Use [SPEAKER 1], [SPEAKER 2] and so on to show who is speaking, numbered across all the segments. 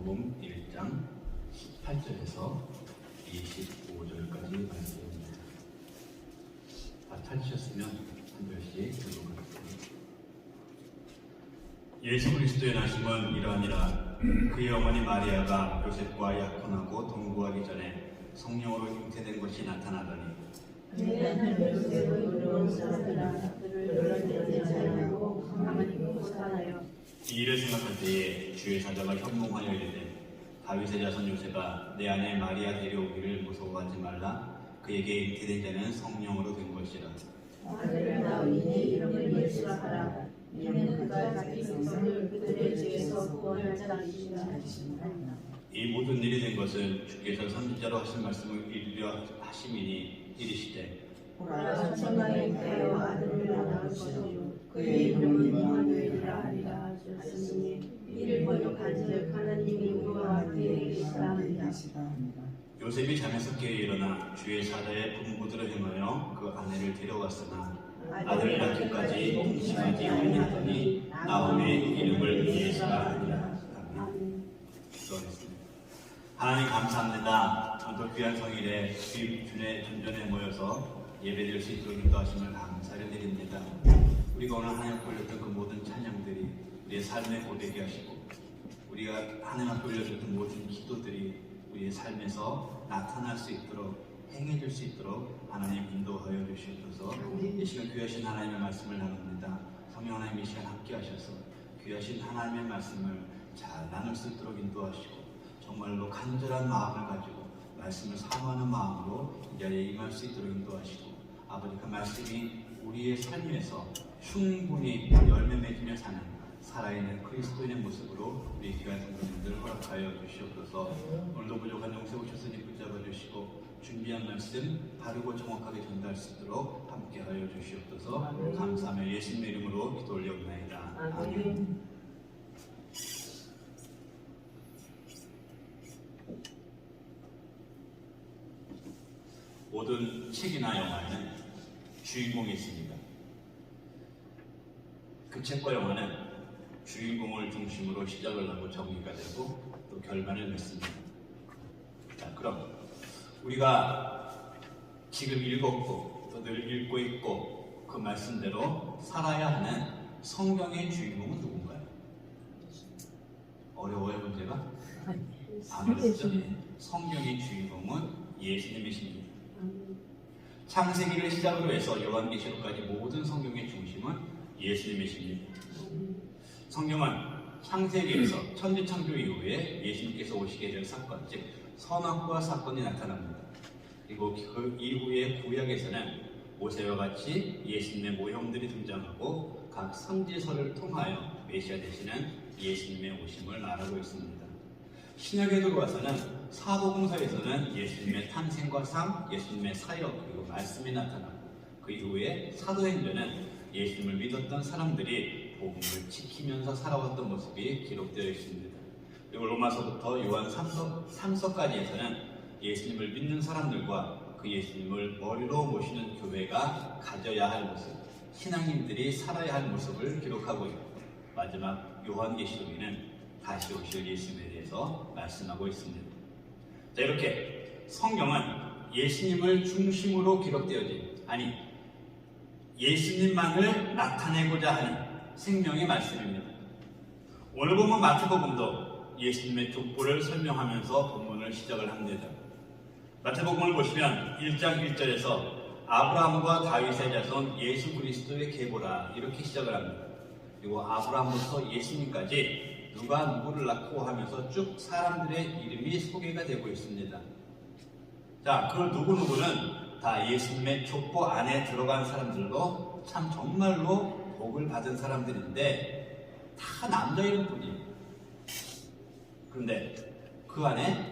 [SPEAKER 1] 마태복음 1장 18절에서 25절까지 말씀입니다. 다 찾으셨으면 한 절씩 읽어보겠습니다. 예수 그리스도의 나심은 이러하니라. 그의 어머니 마리아가 요셉과 약혼하고 동거하기 전에 성령으로 잉태된 것이 나타나더니
[SPEAKER 2] 그는 요셉의 의로운 사람이라 그를 그럴 때 자유하고 가만히 고사하여
[SPEAKER 1] 이 일을 생각할 때에 주의 사자가 현몽하여 이르되 다윗의 자손 요셉아 내 아내 마리아 데려오기를 무서워하지 말라. 그에게 잉태된 자는 성령으로 된 것이라.
[SPEAKER 2] 아들을 낳으니 이름을 예수라 하라. 이는 그가 자기 백성을 그들의 죄에서 구원할 자이시라.
[SPEAKER 1] 이 모든 일이 된 것은 주께서 선지자로 하신 말씀을 이루려 하심이니 이르시되
[SPEAKER 2] 보라 천하에 잉태하여 아들을 낳으시오. 그의 이름은 임마누엘이라 하리라 하셨으니 이를 번역한즉 하나님이 우리와 함께 계시다 하리라.
[SPEAKER 1] 요셉이 잠에서 깨어 일어나 주의 사자의 분부대로 행하여 그 아내를 데려갔으나 아들을 낳기까지 동심하지 아니하더니 나홈의 이름을 예수라 하니라. 기도하겠습니다. 하나님 감사합니다. 오늘 귀한 성일에 주의 전전에 모여서 예배드릴 수 있도록 인도하심을 감사를 드립니다. 우리가 오늘 하나님 앞에 올렸던 그 모든 찬양들이 우리의 삶에 고되게 하시고 우리가 하나님 앞에 올려줬던 모든 기도들이 우리의 삶에서 나타날 수 있도록 행해질 수 있도록 하나님 인도하여 주시옵소서. 이 시간 귀하신 하나님의 말씀을 나눕니다. 성령 하나님 이 시간 함께 하셔서 귀하신 하나님의 말씀을 잘 나눌 수 있도록 인도하시고 정말로 간절한 마음을 가지고 말씀을 사모하는 마음으로 이 자리에 임할 수 있도록 인도하시고 아버지 그 말씀이 우리의 삶에서 충분히 열매 맺으며 사는 살아있는 그리스도인의 모습으로 우리 귀한 성도님들 허락하여 주시옵소서. 오늘도 부족한 영세 오셨으니 붙잡아 주시고 준비한 말씀 바르고 정확하게 전달할 수 있도록 함께하여 주시옵소서. 감사하며 예수님의 이름으로 기도 올려옵나이다. 아멘. 모든 책이나 영화에는 주인공이 있습니다. 그 책과 영화는 주인공을 중심으로 시작을 하고 전개가 되고 또 결말을 맺습니다. 자, 그럼 우리가 지금 읽었고 또 늘 읽고 있고 그 말씀대로 살아야 하는 성경의 주인공은 누군가요? 어려워요 문제가? 안 어렵죠? 성경의 주인공은 예수님이십니다. 창세기를 시작으로 해서 요한계시록까지 모든 성경의 중심은 예수님이십니다. 성경은 창세기에서 천지창조 이후에 예수님께서 오시게 될 사건, 즉 선악과 사건이 나타납니다. 그리고 그 이후의 구약에서는 모세와 같이 예수님의 모형들이 등장하고 각 선지서를 통하여 메시아 되시는 예수님의 오심을 말하고 있습니다. 신약에 들어와서는 사도행전에서는 예수님의 탄생과 삶, 예수님의 사역 그리고 말씀이 나타나고 그 이후에 사도행전은 예수님을 믿었던 사람들이 복음을 지키면서 살아왔던 모습이 기록되어 있습니다. 그리고 로마서부터 요한 3서까지에서는 예수님을 믿는 사람들과 그 예수님을 머리로 모시는 교회가 가져야 할 모습, 신앙인들이 살아야 할 모습을 기록하고 있고 마지막 요한계시록에는 다시 오실 예수님에 대해서 말씀하고 있습니다. 자, 이렇게 성경은 예수님을 중심으로 기록되어진, 아니 예수님만을 나타내고자 하는 생명의 말씀입니다. 오늘 보면 마태복음도 예수님의 족보를 설명하면서 본문을 시작을 합니다. 마태복음을 보시면 1장 1절에서 아브라함과 다윗의 자손 예수 그리스도의 계보라 이렇게 시작을 합니다. 그리고 아브라함부터 예수님까지 누가 누구를 낳고 하면서 쭉 사람들의 이름이 소개가 되고 있습니다. 자, 그 누구누구는 다 예수님의 족보 안에 들어간 사람들로 참 정말로 복을 받은 사람들인데 다 남자 이름뿐이에요. 그런데 그 안에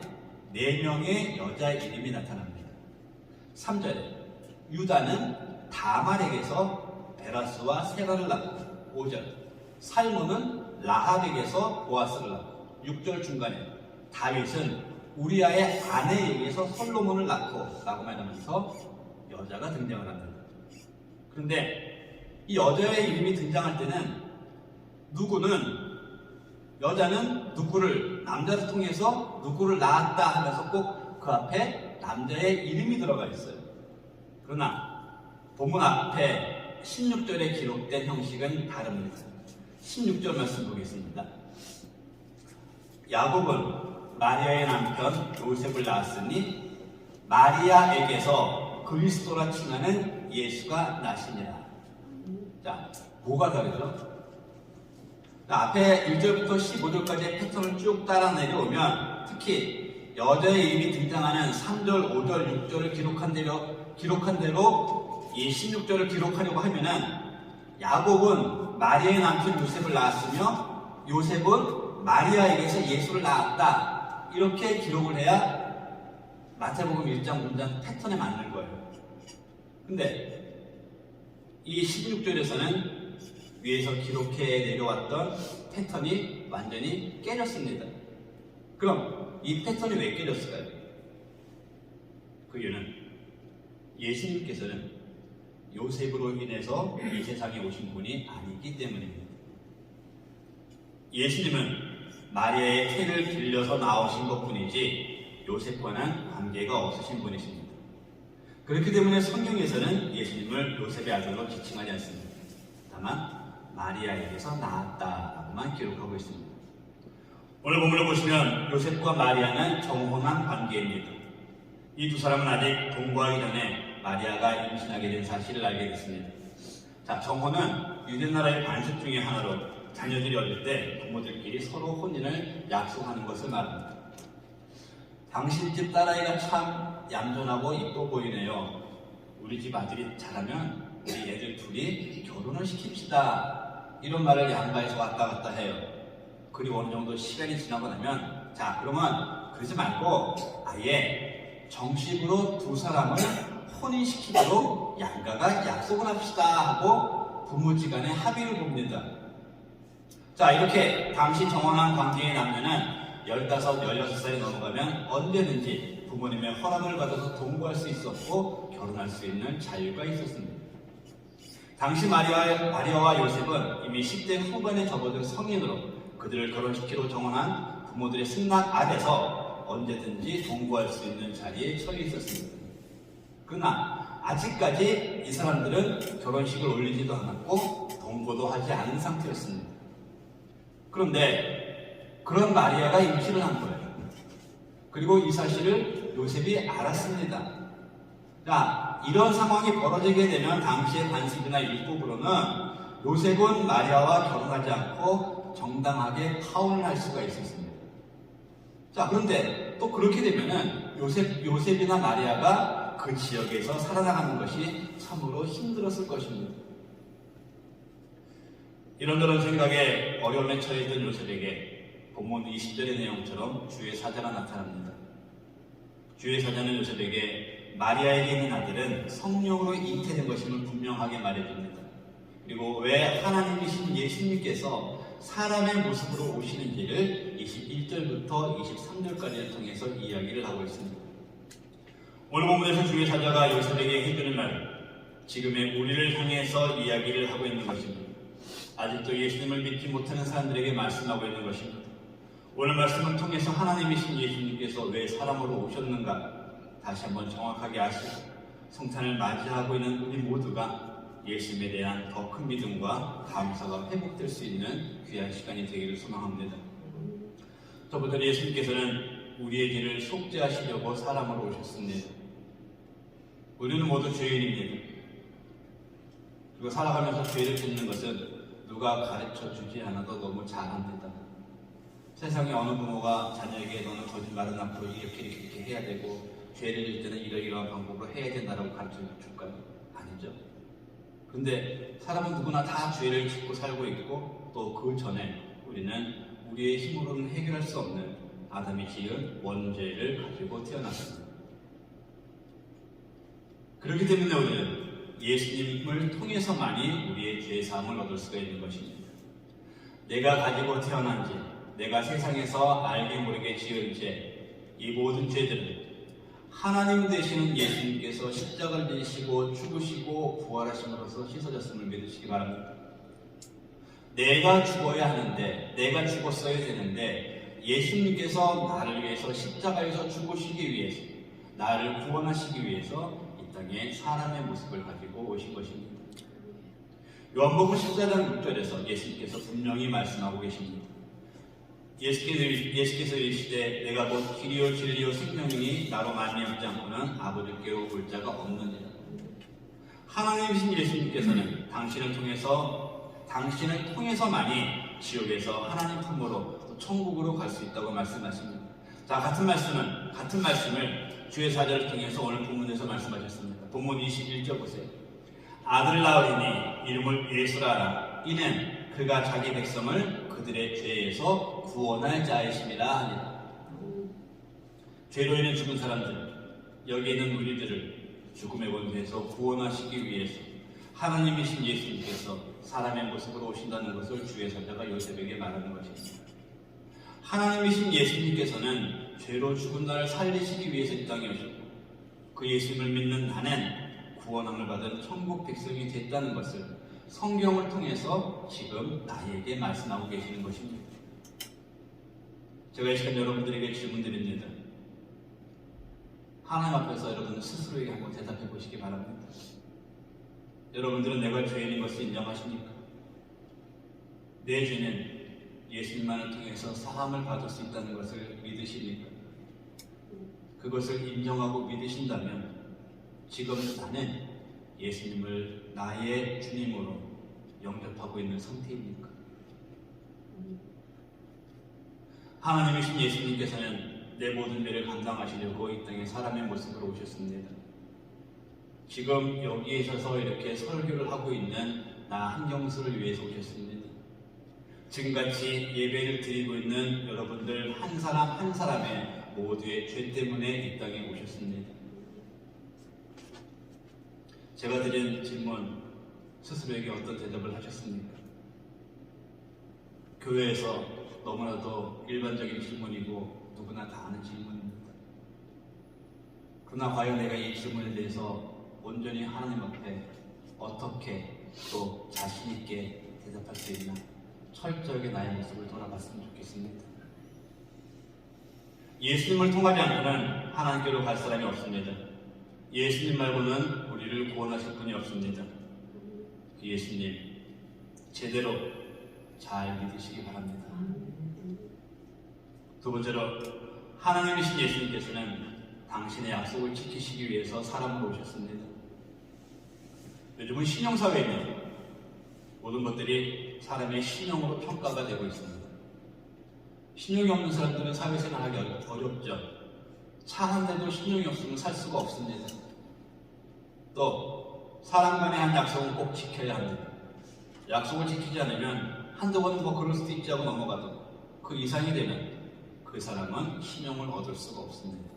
[SPEAKER 1] 4명의 여자 이름이 나타납니다. 3절에 유다는 다말에게서 베라스와 세라를 낳고 5절 살몬은 라합에게서 보아스를 낳고 6절 중간에 다윗은 우리아의 아내에게서 솔로몬을 낳고 라고 말하면서 여자가 등장을 합니다. 그런데 이 여자의 이름이 등장할 때는 누구는 여자는 누구를 남자를 통해서 누구를 낳았다 하면서 꼭 그 앞에 남자의 이름이 들어가 있어요. 그러나 본문 앞에 16절에 기록된 형식은 다릅니다. 16절 말씀 보겠습니다. 야곱은 마리아의 남편 요셉을 낳았으니 마리아에게서 그리스도라 칭하는 예수가 나시니라. 자, 뭐가 다르죠? 앞에 1절부터 15절까지의 패턴을 쭉 따라 내려오면 특히 여자의 이름이 등장하는 3절, 5절, 6절을 기록한 대로 이 16절을 기록하려고 하면은 야곱은 마리아의 남편 요셉을 낳았으며 요셉은 마리아에게서 예수를 낳았다. 이렇게 기록을 해야 마태복음 1장 문장 패턴에 맞는 거예요. 근데 이 16절에서는 위에서 기록해 내려왔던 패턴이 완전히 깨졌습니다. 그럼 이 패턴이 왜 깨졌을까요? 그 이유는 예수님께서는 요셉으로 인해서 이 세상에 오신 분이 아니기 때문입니다. 예수님은 마리아의 태를 빌려서 나오신 것 뿐이지 요셉과는 관계가 없으신 분이십니다. 그렇기 때문에 성경에서는 예수님을 요셉의 아들로 지칭하지 않습니다. 다만 마리아에게서 낳았다라고만 기록하고 있습니다. 오늘 본문을 보시면 요셉과 마리아는 정혼한 관계입니다. 이 두 사람은 아직 동거하기 전에 마리아가 임신하게 된 사실을 알게 됐습니다. 자, 정혼은 유대나라의 관습 중에 하나로 자녀들이 어릴 때 부모들끼리 서로 혼인을 약속하는 것을 말합니다. 당신 집 딸아이가 참 얌전하고 이뻐 보이네요. 우리 집 아들이 자라면 우리 애들 둘이 결혼을 시킵시다. 이런 말을 양가에서 왔다 갔다 해요. 그리고 어느 정도 시간이 지나고 나면 자, 그러면 그러지 말고 아예 정식으로 두 사람을 혼인시키도록 양가가 약속을 합시다 하고 부모지간에 합의를 봅니다. 자, 이렇게 당시 정혼한 관계의 남녀는 15, 16살이 넘어가면 언제든지 부모님의 허락을 받아서 동거할 수 있었고 결혼할 수 있는 자유가 있었습니다. 당시 마리아와 요셉은 이미 10대 후반에 접어든 성인으로 그들을 결혼시키러 정혼한 부모들의 승낙 아래서 언제든지 동거할 수 있는 자리에 처해 있었습니다. 그러나 아직까지 이 사람들은 결혼식을 올리지도 않았고 동거도 하지 않은 상태였습니다. 그런데 그런 마리아가 임신을 한 거예요. 그리고 이 사실을 요셉이 알았습니다. 자, 이런 상황이 벌어지게 되면 당시의 관습이나 율법으로는 요셉은 마리아와 결혼하지 않고 정당하게 파혼을 할 수가 있었습니다. 자, 그런데 또 그렇게 되면은 요셉이나 마리아가 그 지역에서 살아나가는 것이 참으로 힘들었을 것입니다. 이런저런 생각에 어려움에 처해있던 요셉에게 본문 20절의 내용처럼 주의 사자가 나타납니다. 주의 사자는 요셉에게 마리아에게 있는 아들은 성령으로 잉태된 것임을 분명하게 말해줍니다. 그리고 왜 하나님이신 예수님께서 사람의 모습으로 오시는지를 21절부터 23절까지를 통해서 이야기를 하고 있습니다. 오늘 본문에서 주의 사자가 요셉에게 해주는 말은 지금의 우리를 향해서 이야기를 하고 있는 것입니다. 아직도 예수님을 믿지 못하는 사람들에게 말씀하고 있는 것입니다. 오늘 말씀을 통해서 하나님이신 예수님께서 왜 사람으로 오셨는가 다시 한번 정확하게 아시고 성탄을 맞이하고 있는 우리 모두가 예수님에 대한 더 큰 믿음과 감사가 회복될 수 있는 귀한 시간이 되기를 소망합니다. 저부터 예수님께서는 우리의 길을 속죄하시려고 사람으로 오셨습니다. 우리는 모두 죄인입니다. 그리고 살아가면서 죄를 짓는 것은 누가 가르쳐 주지 않아도 너무 잘합니다. 세상에 어느 부모가 자녀에게 너는 거짓말은 앞으로 이렇게 해야 되고 죄를 질 때는 이러이러한 방법으로 해야 된다고 가르쳐 줄까요? 아니죠. 근데 사람은 누구나 다 죄를 짓고 살고 있고 또 그 전에 우리는 우리의 힘으로는 해결할 수 없는 아담이 지은 원죄를 가지고 태어났습니다. 그렇기 때문에 우리는 예수님을 통해서만이 우리의 죄사함을 얻을 수가 있는 것입니다. 내가 가지고 태어난 죄, 내가 세상에서 알게 모르게 지은 죄, 이 모든 죄들은 하나님 되시는 예수님께서 십자가를 지시고 죽으시고 부활하심으로써 씻어졌음을 믿으시기 바랍니다. 내가 죽어야 하는데, 내가 죽었어야 되는데 예수님께서 나를 위해서 십자가에서 죽으시기 위해서, 나를 구원하시기 위해서 이 땅에 사람의 모습을 가지고 오신 것입니다. 요한복음 14장 6절에서 예수님께서 분명히 말씀하고 계십니다. 예수께서 이르시되 내가 곧 길이요 진리요 생명이니 나로 말미암지 않고는 아버지께로 올 자가 없느니라. 하나님이신 예수님께서는 당신을 통해서만이 지옥에서 하나님 품으로 또 천국으로 갈 수 있다고 말씀하십니다. 자, 같은 말씀을 주의 사자를 통해서 오늘 본문에서 말씀하셨습니다. 본문 21절 보세요. 아들을 낳으리니 이름을 예수라 하라. 이는 그가 자기 백성을 그들의 죄에서 구원할 자이심이라 하니라. 죄로 인해 죽은 사람들, 여기 있는 우리들을 죽음의 권세에서 구원하시기 위해서 하나님이신 예수님께서 사람의 모습으로 오신다는 것을 주의 사자가 요셉에게 말하는 것입니다. 하나님이신 예수님께서는 죄로 죽은 나를 살리시기 위해서 이 땅에 오셨고, 그 예수님을 믿는 나는 구원함을 받은 천국 백성이 됐다는 것을 성경을 통해서 지금 나에게 말씀하고 계시는 것입니다. 제가 이 시간 여러분들에게 질문드립니다. 하나님 앞에서 여러분 스스로에게 한번 대답해 보시기 바랍니다. 여러분들은 내가 죄인인 것을 인정하십니까? 내 죄는 예수님만을 통해서 사함을 받을 수 있다는 것을 믿으십니까? 그것을 인정하고 믿으신다면 지금 나는 예수님을 나의 주님으로 영접하고 있는 상태입니까? 하나님이신 예수님께서는 내 모든 죄를 감당하시려고 이 땅에 사람의 모습으로 오셨습니다. 지금 여기에 있어서 이렇게 설교를 하고 있는 나 한경수를 위해서 오셨습니다. 지금같이 예배를 드리고 있는 여러분들 한 사람 한 사람의 모두의 죄 때문에 이 땅에 오셨습니다. 제가 드린 질문 스스로에게 어떤 대답을 하셨습니까? 교회에서 너무나도 일반적인 질문이고 누구나 다 아는 질문입니다. 그러나 과연 내가 이 질문에 대해서 온전히 하나님 앞에 어떻게 또 자신 있게 대답할 수 있나 철저하게 나의 모습을 돌아봤으면 좋겠습니다. 예수님을 통하지 않고는 하나님께로 갈 사람이 없습니다. 예수님 말고는 우리를 구원하실 분이 없습니다. 그 예수님 제대로 잘 믿으시기 바랍니다. 두 번째로 하나님이신 예수님께서는 당신의 약속을 지키시기 위해서 사람으로 오셨습니다. 요즘은 신용사회입니다. 모든 것들이 사람의 신용으로 평가가 되고 있습니다. 신용이 없는 사람들은 사회생활하기 어렵죠. 차 한 대도 신용이 없으면 살 수가 없습니다. 또 사람 간의 한 약속은 꼭 지켜야 합니다. 약속을 지키지 않으면 한두 번 그럴 수도 있지 하고 넘어가도 그 이상이 되면 그 사람은 신용을 얻을 수가 없습니다.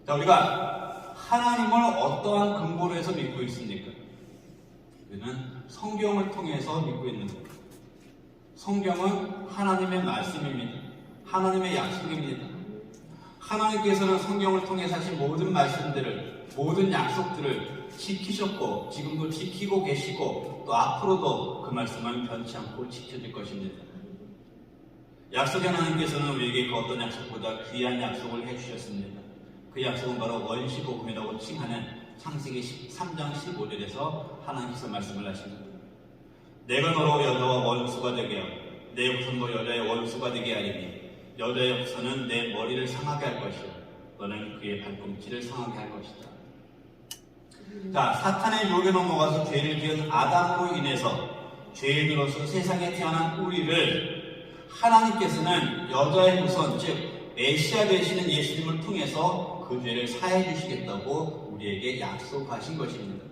[SPEAKER 1] 자, 우리가 하나님을 어떠한 근거로 해서 믿고 있습니까? 우리는 성경을 통해서 믿고 있는 겁니다. 성경은 하나님의 말씀입니다. 하나님의 약속입니다. 하나님께서는 성경을 통해서 하신 모든 말씀들을, 모든 약속들을 지키셨고 지금도 지키고 계시고 또 앞으로도 그 말씀은 변치 않고 지켜질 것입니다. 약속의 하나님께서는 우리에게 그 어떤 약속보다 귀한 약속을 해주셨습니다. 그 약속은 바로 원시복음이라고 칭하는 창세기 13장 15절에서 하나님께서 말씀을 하십니다. 내가 너로 여자와 원수가 되게 하고 내 후손도 여자의 원수가 되게 하리니 여자의 후손은 내 머리를 상하게 할 것이요 너는 그의 발꿈치를 상하게 할 것이다. 자, 사탄의 유혹에 넘어가서 죄를 지은 아담으로 인해서 죄인으로서 세상에 태어난 우리를 하나님께서는 여자의 후손, 즉 메시아 되시는 예수님을 통해서 그 죄를 사해 주시겠다고 우리에게 약속하신 것입니다.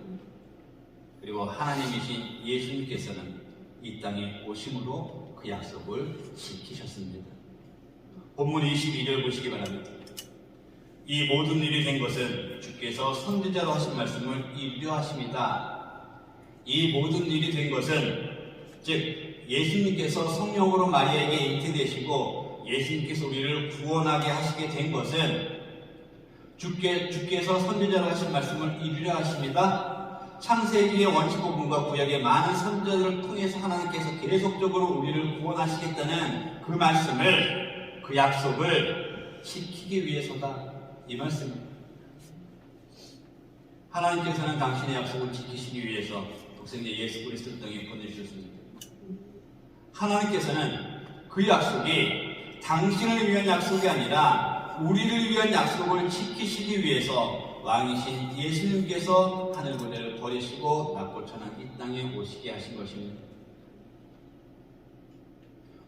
[SPEAKER 1] 그리고 하나님이신 예수님께서는 이 땅에 오심으로 그 약속을 지키셨습니다. 본문 22절 보시기 바랍니다. 이 모든 일이 된 것은 주께서 선지자로 하신 말씀을 이루려 하십니다. 이 모든 일이 된 것은 즉 예수님께서 성령으로 마리아에게 잉태되시고 예수님께서 우리를 구원하게 하시게 된 것은 주께서 선지자로 하신 말씀을 이루려 하십니다. 창세기의 원시 복음과 구약의 많은 선자들을 통해서 하나님께서 계속적으로 우리를 구원하시겠다는 그 말씀을, 그 약속을 지키기 위해서다. 이 말씀입니다. 하나님께서는 당신의 약속을 지키시기 위해서 독생자 예수 그리스도를 땅에 보내주셨습니다. 하나님께서는 그 약속이 당신을 위한 약속이 아니라 우리를 위한 약속을 지키시기 위해서 왕이신 예수님께서 하늘고대를 버리시고 낮고 천한 이 땅에 오시게 하신 것입니다.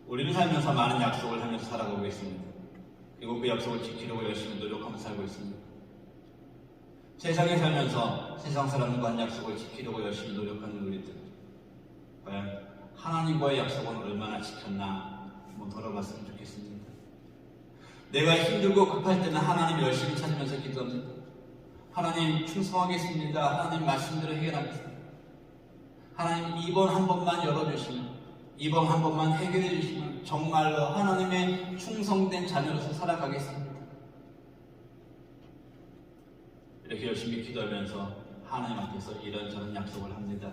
[SPEAKER 1] 우리는 살면서 많은 약속을 하면서 살아가고 있습니다. 그리고 그 약속을 지키려고 열심히 노력하면서 살고 있습니다. 세상에 살면서 세상 사람과 한 약속을 지키려고 열심히 노력하는 우리들, 과연 하나님과의 약속은 얼마나 지켰나 한번 돌아봤으면 좋겠습니다. 내가 힘들고 급할 때는 하나님 열심히 찾으면서 기도합니다. 하나님 충성하겠습니다. 하나님 말씀대로 해결하겠습니다. 하나님 이번 한 번만 열어주시면, 이번 한 번만 해결해 주시면 정말로 하나님의 충성된 자녀로서 살아가겠습니다. 이렇게 열심히 기도하면서 하나님 앞에서 이런저런 약속을 합니다.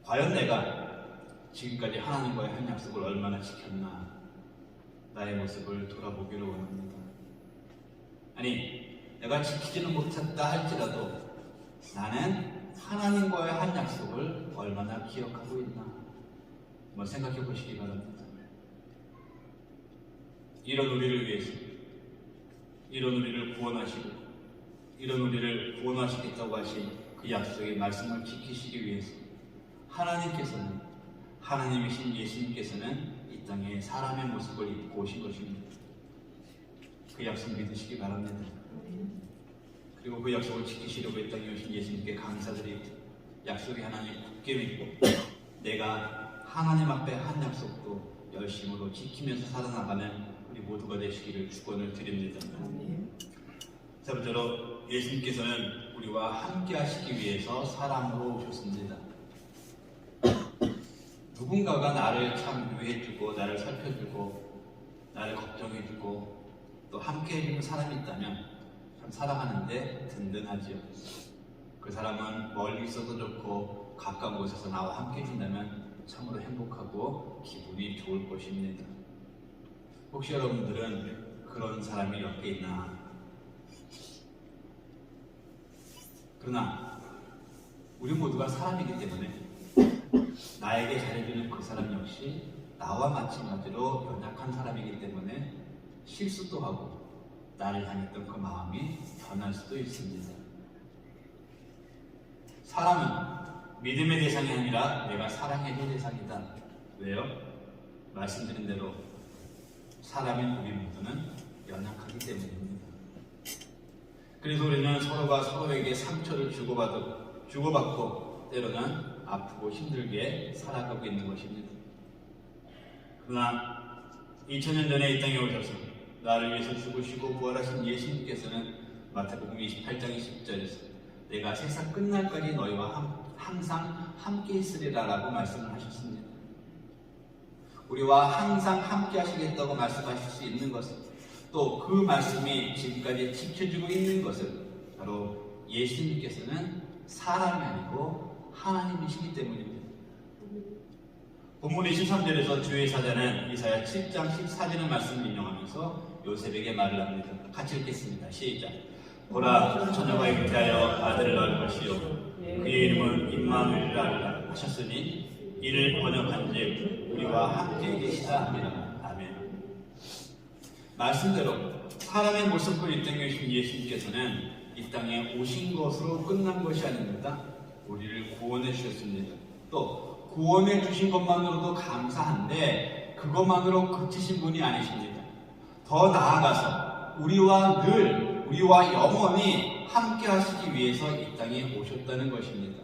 [SPEAKER 1] 과연 내가 지금까지 하나님과의 한 약속을 얼마나 지켰나, 나의 모습을 돌아보기를 원합니다. 아니, 내가 지키지는 못했다 할지라도 나는 하나님과의 한 약속을 얼마나 기억하고 있나 한번 생각해 보시기 바랍니다. 이런 우리를 위해서, 이런 우리를 구원하시고 이런 우리를 구원하시겠다고 하신 그 약속의 말씀을 지키시기 위해서 하나님께서는, 하나님이신 예수님께서는 이 땅에 사람의 모습을 입고 오신 것입니다. 그 약속 믿으시기 바랍니다. 그리고 그 약속을 지키시려고 이 땅에 오신 예수님께 감사드리고 약속의 하나님 굳게 믿고 내가 하나님 앞에 한 약속도 열심으로 지키면서 살아나가는 우리 모두가 되시기를 축원을 드립니다. 세 번째로 예수님께서는 우리와 함께 하시기 위해서 사람으로 오셨습니다. 누군가가 나를 참 위해주고 나를 살펴주고 나를 걱정해주고 또 함께 해주는 사람이 있다면 참 살아가는데 든든하지요. 그 사람은 멀리 있어도 좋고 가까운 곳에서 나와 함께 해준다면 참으로 행복하고 기분이 좋을 것입니다. 혹시 여러분들은 그런 사람이 옆에 있나? 그러나 우리 모두가 사람이기 때문에 나에게 잘해주는 그 사람 역시 나와 마찬가지로 연약한 사람이기 때문에 실수도 하고 나를 향했던 그 마음이 변할 수도 있습니다. 사람은 믿음의 대상이 아니라 내가 사랑해줄 대상이다. 왜요? 말씀드린 대로 사람인 우리 모두는 연약하기 때문입니다. 그래서 우리는 서로가 서로에게 상처를 주고받고 때로는 아프고 힘들게 살아가고 있는 것입니다. 그러나 2000년 전에 이 땅에 오셔서 나를 위해서 죽으시고 부활하신 예수님께서는 마태복음 28장 20절에서 내가 세상 끝날까지 너희와 항상 함께 있으리라 라고 말씀을 하셨습니다. 우리와 항상 함께 하시겠다고 말씀하실 수 있는 것은 또 그 말씀이 지금까지 지켜주고 있는 것은 바로 예수님께서는 사람이 아니고 하나님이시기 때문입니다. 본문 23절에서 주의 사자는 이사야 7장 14절의 말씀을 인용하면서 요셉에게 말을 합니다. 같이 읽겠습니다. 시작. 보라, 처녀가 잉태하여 아들을 낳을 것이요 그의 이름은 임마누엘이라 하셨으니 이를 번역한즉 우리와 함께 계시다 하니라. 아멘. 말씀대로 사람의 모습을 이 땅에 오신 예수님께서는 이 땅에 오신 것으로 끝난 것이 아닙니다. 우리를 구원해 주셨습니다. 또 구원해 주신 것만으로도 감사한데 그것만으로 그치신 분이 아니십니다. 더 나아가서 우리와 영원히 함께 하시기 위해서 이 땅에 오셨다는 것입니다.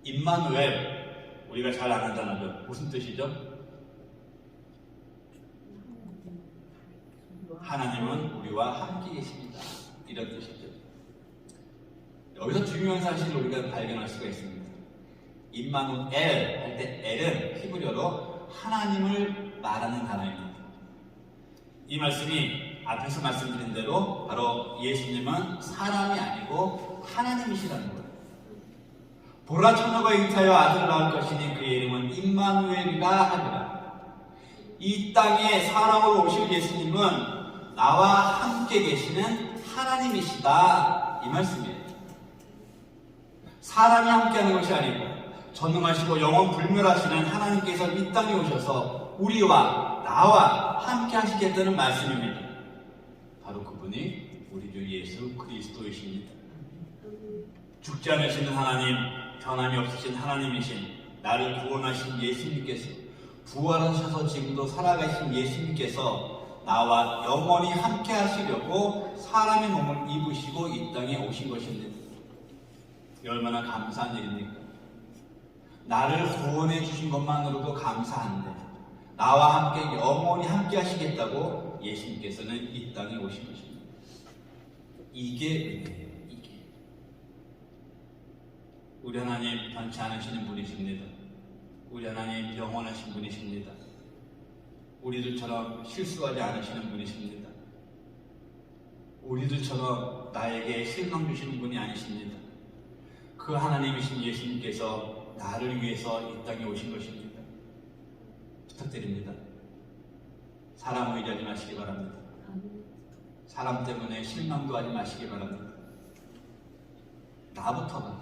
[SPEAKER 1] 임마누엘, 우리가 잘 아는 단어죠. 무슨 뜻이죠? 하나님은 우리와 함께 계십니다. 이런 뜻이죠. 여기서 중요한 사실을 우리가 발견할 수가 있습니다. 임마누엘 할 때 엘은 히브리어로 하나님을 말하는 단어입니다. 이 말씀이 앞에서 말씀드린 대로 바로 예수님은 사람이 아니고 하나님이시라는 거예요. 보라 처녀가 잉태하여 아들을 낳을 것이니 그의 이름은 임마누엘이라 하리라. 이 땅에 사람으로 오실 예수님은 나와 함께 계시는 하나님이시다, 이 말씀이에요. 사람이 함께하는 것이 아니고 전능하시고 영원 불멸하시는 하나님께서 이 땅에 오셔서 우리와 나와 함께 하시겠다는 말씀입니다. 바로 그분이 우리 주 예수 그리스도이십니다. 죽지 않으시는 하나님, 변함이 없으신 하나님이신 나를 구원하신 예수님께서, 부활하셔서 지금도 살아가신 예수님께서 나와 영원히 함께 하시려고 사람의 몸을 입으시고 이 땅에 오신 것입니다. 얼마나 감사한 일입니까? 나를 구원해 주신 것만으로도 감사한데 나와 함께 영원히 함께 하시겠다고 예수님께서는 이 땅에 오신 것입니다. 이게 은혜예요. 이게 우리 하나님 변치 않으시는 분이십니다. 우리 하나님 영원하신 분이십니다. 우리들처럼 실수하지 않으시는 분이십니다. 우리들처럼 나에게 실망 주시는 분이 아니십니다. 그 하나님이신 예수님께서 나를 위해서 이 땅에 오신 것입니다. 부탁드립니다. 사람 의지하지 마시기 바랍니다. 사람 때문에 실망도 하지 마시기 바랍니다. 나부터가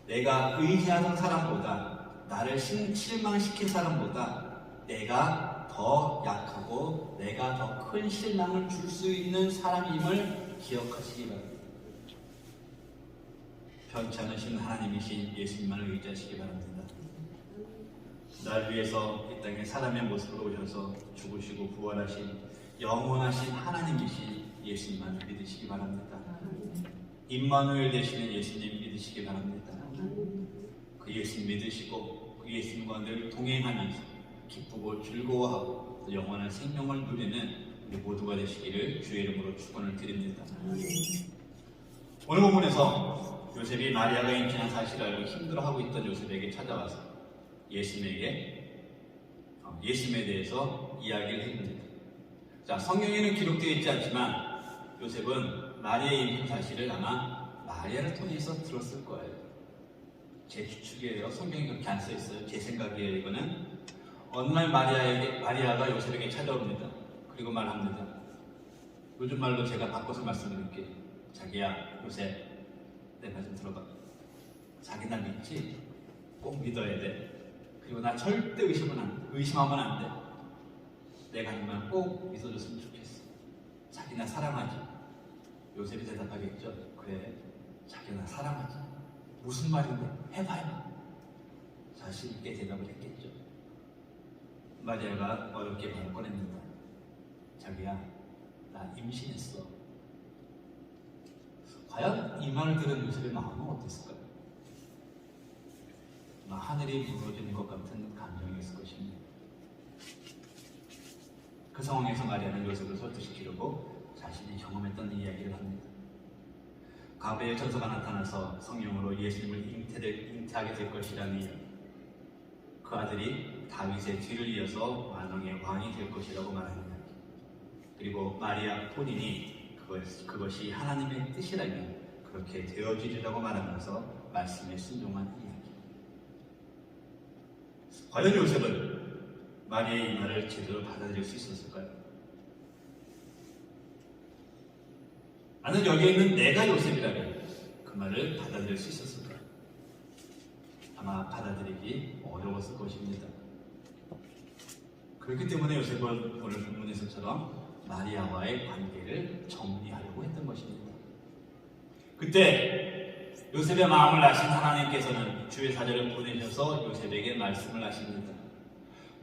[SPEAKER 1] 내가 의지하는 사람보다, 나를 실망시킨 사람보다 내가 더 약하고 내가 더 큰 실망을 줄 수 있는 사람임을 기억하시기 바랍니다. 변치 않으신 하나님이신 예수님만을 의지하시기 바랍니다. 날 위해서 이 땅에 사람의 모습으로 오셔서 죽으시고 부활하신 영원하신 하나님이신 예수님만을 믿으시기 바랍니다. 임마누엘 되시는 예수님 믿으시기 바랍니다. 그 예수님 믿으시고 그 예수님과 늘 동행하면서 기쁘고 즐거워하고 영원한 생명을 누리는 우리 모두가 되시기를 주의 이름으로 축원을 드립니다. 오늘 본문에서 요셉이 마리아가 임신한 사실을 알고 힘들어하고 있던 요셉에게 찾아와서 예수님에 대해서 이야기를 해줍니다. 자, 성경에는 기록되어 있지 않지만 요셉은 마리아의 임신 사실을 아마 마리아를 통해서 들었을 거예요. 제 추측이에요. 성경에 그렇게 안 써있어요. 제 생각이에요. 이거는 어느 날 마리아가 요셉에게 찾아옵니다. 그리고 말합니다. 요즘 말로 제가 바꿔서 말씀드릴게요. 자기야, 요셉, 내 말 좀 들어봐. 자기 날 믿지? 꼭 믿어야 돼. 그리고 나 절대 의심하면 안 돼. 내가 정말 꼭 믿어줬으면 좋겠어. 자기 나 사랑하지? 요셉이 대답하겠죠. 그래, 자기 나 사랑하지. 무슨 말인데? 해봐. 자신 있게 대답을 했겠죠. 마리아가 어렵게 말을 꺼냅니다. 자기야, 나 임신했어. 과연 이 말을 들은 요셉의 마음은 어땠을까요? 하늘이 무너지는 것 같은 감정이었을 것입니다. 그 상황에서 마리아는 요셉을 설득시키려고 자신이 경험했던 이야기를 합니다. 가브리엘 천사가 나타나서 성령으로 예수님을 잉태하게 될 것이라는 이야기. 그 아들이 다윗의 뒤를 이어서 만왕의 왕이 될 것이라고 말하는 이야기. 그리고 마리아 본인이 그것이 하나님의 뜻이라면 그렇게 되어지리라고 말하면서 말씀에 순종한 이야기. 과연 요셉은 마리아의 이 말을 제대로 받아들일 수 있었을까요? 나는 여기에 있는 내가 요셉이라면 그 말을 받아들일 수 있었을까요? 아마 받아들이기 어려웠을 것입니다. 그렇기 때문에 요셉은 오늘 본문에서처럼 마리아와의 관계를 정리하려고 했던 것입니다. 그때 요셉의 마음을 아신 하나님께서는 주의 사자를 보내셔서 요셉에게 말씀을 하십니다.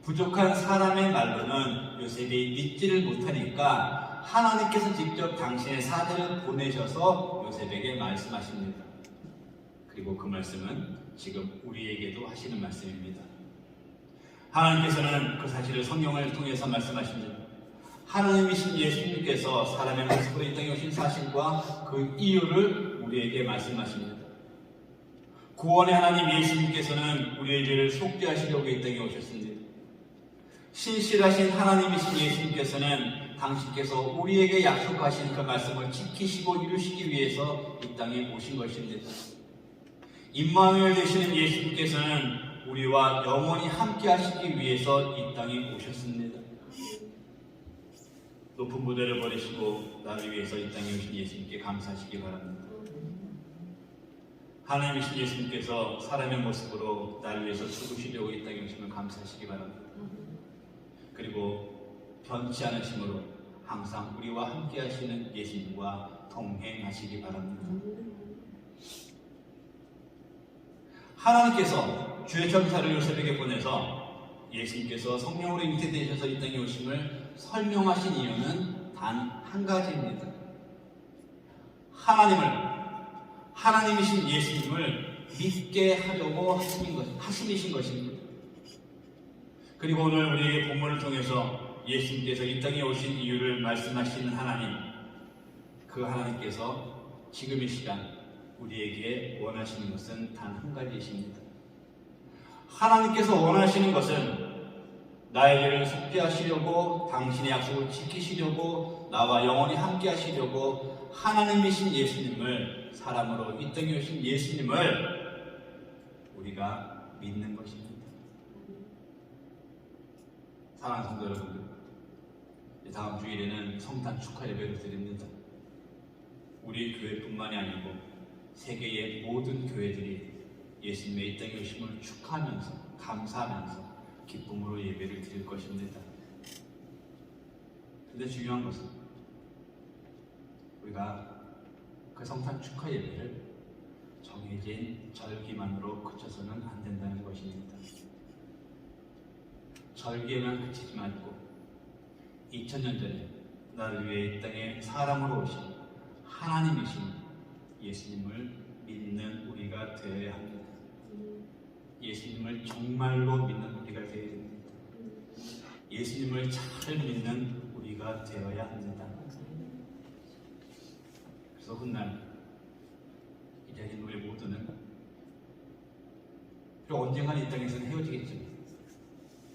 [SPEAKER 1] 부족한 사람의 말로는 요셉이 믿지를 못하니까 하나님께서 직접 당신의 사자를 보내셔서 요셉에게 말씀하십니다. 그리고 그 말씀은 지금 우리에게도 하시는 말씀입니다. 하나님께서는 그 사실을 성경을 통해서 말씀하십니다. 하나님이신 예수님께서 사람의 모습으로 이 땅에 오신 사실과 그 이유를 우리에게 말씀하십니다. 구원의 하나님 예수님께서는 우리의 죄를 속죄하시려고 이 땅에 오셨습니다. 신실하신 하나님이신 예수님께서는 당신께서 우리에게 약속하신 그 말씀을 지키시고 이루시기 위해서 이 땅에 오신 것입니다. 임마누엘 되시는 예수님께서는 우리와 영원히 함께 하시기 위해서 이 땅에 오셨습니다. 높은 무대를 버리시고 나를 위해서 이 땅에 오신 예수님께 감사하시기 바랍니다. 하나님이신 예수님께서 사람의 모습으로 나를 위해서 죽으시려고 이 땅에 오심을 감사하시기 바랍니다. 그리고 변치 않으심으로 항상 우리와 함께 하시는 예수님과 동행하시기 바랍니다. 하나님께서 주의 천사를 요셉에게 보내서 예수님께서 성령으로 잉태되셔서 이 땅에 오심을 설명하신 이유는 단 한 가지입니다. 하나님이신 예수님을 믿게 하려고 하심이신 것입니다. 그리고 오늘 우리에게 본문을 통해서 예수님께서 이 땅에 오신 이유를 말씀하시는 하나님, 그 하나님께서 지금 이 시간 우리에게 원하시는 것은 단 한 가지이십니다. 하나님께서 원하시는 것은 나에게를 속죄하시려고, 당신의 약속을 지키시려고, 나와 영원히 함께 하시려고 하나님이신 예수님을, 사람으로 이 땅에 오신 예수님을 우리가 믿는 것입니다. 사랑하는 성도 여러분들, 다음 주일에는 성탄 축하 예배를 드립니다. 우리 교회뿐만이 아니고 세계의 모든 교회들이 예수님의 이 땅에 오심을 축하하면서, 감사하면서 기쁨으로 예배를 드릴 것입니다. 근데 중요한 것은 우리가 그 성탄 축하 예배를 정해진 절기만으로 그쳐서는 안 된다는 것입니다. 절기에만 그치지 말고 2000년 전에 나를 위해 이 땅에 사람으로 오신 하나님이신 예수님을 믿는 우리가 되어야 합니다. 예수님을 정말로 믿는 우리가 되어야 됩니다. 예수님을 잘 믿는 우리가 되어야 합니다. 그래서 훗날 이 자리에 우리 모두는 언젠가 이 땅에서는 헤어지겠지만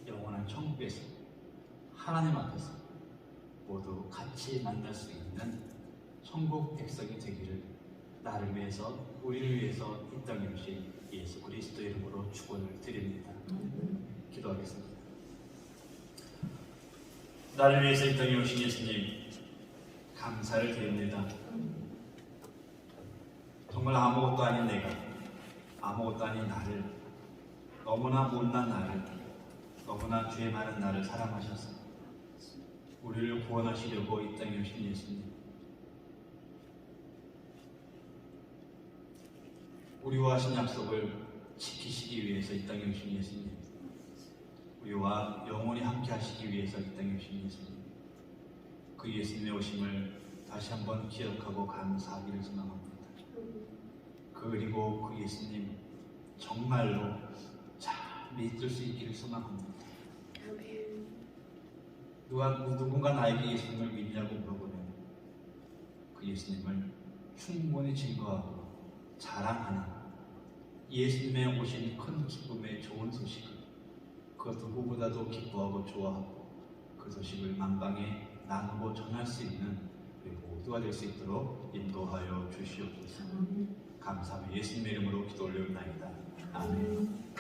[SPEAKER 1] 영원한 천국에서 하나님 앞에서 모두 같이 만날 수 있는 천국 백성이 되기를 나를 위해서, 우리를 위해서 이 땅에 오신 예수 그리스도 이름으로 축원을 드립니다. 기도하겠습니다. 나를 위해서 이 땅에 오신 예수님, 감사를 드립니다. 정말 아무것도 아닌 내가, 아무것도 아닌 나를, 너무나 못난 나를, 너무나 죄 많은 나를 사랑하셔서 우리를 구원하시려고 이 땅에 오신 예수님, 우리와 하신 약속을 지키시기 위해서 이 땅에 오신 예수님, 우리와 영원히 함께 하시기 위해서 이 땅에 오신 예수님, 그 예수님의 오심을 다시 한번 기억하고 감사하기를 소망합니다. 그리고 그 예수님 정말로 잘 믿을 수 있기를 소망합니다. 누군가 나에게 예수님을 믿냐고 물어보면 그 예수님을 충분히 증거하고 자랑하는 예수님의 오신 큰 기쁨의 좋은 소식을, 그 누구보다도 기뻐하고 좋아하고 그 소식을 만방에 나누고 전할 수 있는 우리 모두가 될 수 있도록 인도하여 주시옵소서. 감사하며 예수님의 이름으로 기도 올려옵나이다. 아멘.